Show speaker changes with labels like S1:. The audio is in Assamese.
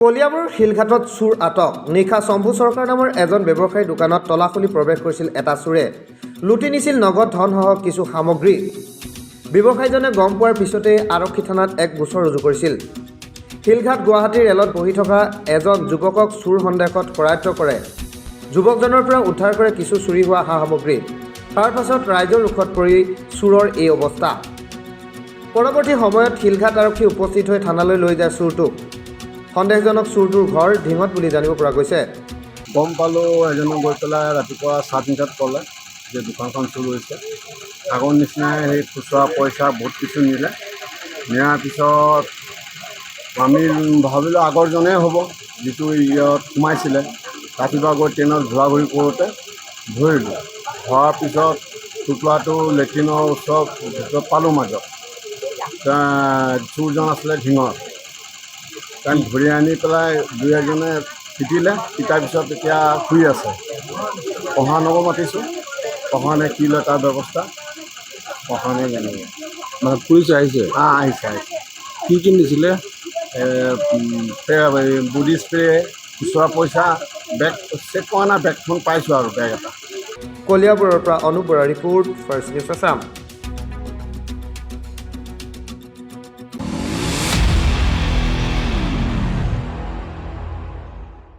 S1: কলিয়াবৰৰ শিলঘাটত চুৰ আটক। নিশা শম্ভু চৰকাৰ নামৰ এজন ব্যৱসায়ী দোকানত তলা খুলি প্ৰৱেশ কৰিছিল এটা চোৰে। লুটি নিছিল নগদ ধনসহ কিছু সামগ্ৰী। ব্যৱসায়ীজনে গম পোৱাৰ পিছতেই আৰক্ষী থানাত এক গোচৰ ৰুজু কৰিছিল। শিলঘাট গুৱাহাটী ৰেলত বহি থকা এজন যুৱকক চুৰ সন্দেহত কৰায়ত্ব কৰে। যুৱকজনৰ পৰা উদ্ধাৰ কৰে কিছু চুৰি হোৱা সা সামগ্ৰী। তাৰ পাছত ৰাইজৰ ৰোষত পৰি চোৰৰ এই অৱস্থা। পৰৱৰ্তী সময়ত শিলঘাট আৰক্ষী উপস্থিত হৈ থানালৈ লৈ যায় চোৰটোক। সন্দেহজনক চোৰটোৰ ঘৰ ঢিঙত বুলি জানিব পৰা গৈছে।
S2: গম পালোঁ এজনে গৈ পেলাই ৰাতিপুৱা 7:30 ক'লে যে দোকানখন চুৰ হৈছে। আগৰ নিচিনাই সেই খুচুৰা পইচা বহুত কিছু নিলে। নিয়াৰ পিছত আমি ভাবিলোঁ আগৰজনেই হ'ব যিটো ইয়াত সোমাইছিলে। ৰাতিপুৱা গৈ ট্ৰেইনত ঘূৰা ঘূৰি কৰোঁতে ধৰিলোঁ। ধৰাৰ পিছত টুকুৰাটো লেট্ৰিনৰ ওচৰত পালোঁ মাজত। চোৰজন আছিলে ঢিঙৰ। কাৰণ ধৰি আনি পেলাই দুই এজনে পিটিলে। পিটাৰ পিছত এতিয়া শুই আছে। প্ৰশাসনকো মাতিছোঁ। প্ৰশাসনে কি লয় তাৰ ব্যৱস্থা প্ৰশাসনে জানিব।
S3: মানে পুলিচ আহিছে?
S2: আহিছে।
S3: কি নিছিলে?
S2: বডি স্প্ৰে, খুচুৰা পইচা, বেগ চেক কৰা নাই। বেগখন পাইছোঁ আৰু বেগ এটা।
S1: কলিয়াবৰৰ পৰা Anup Bora report, first news Assam.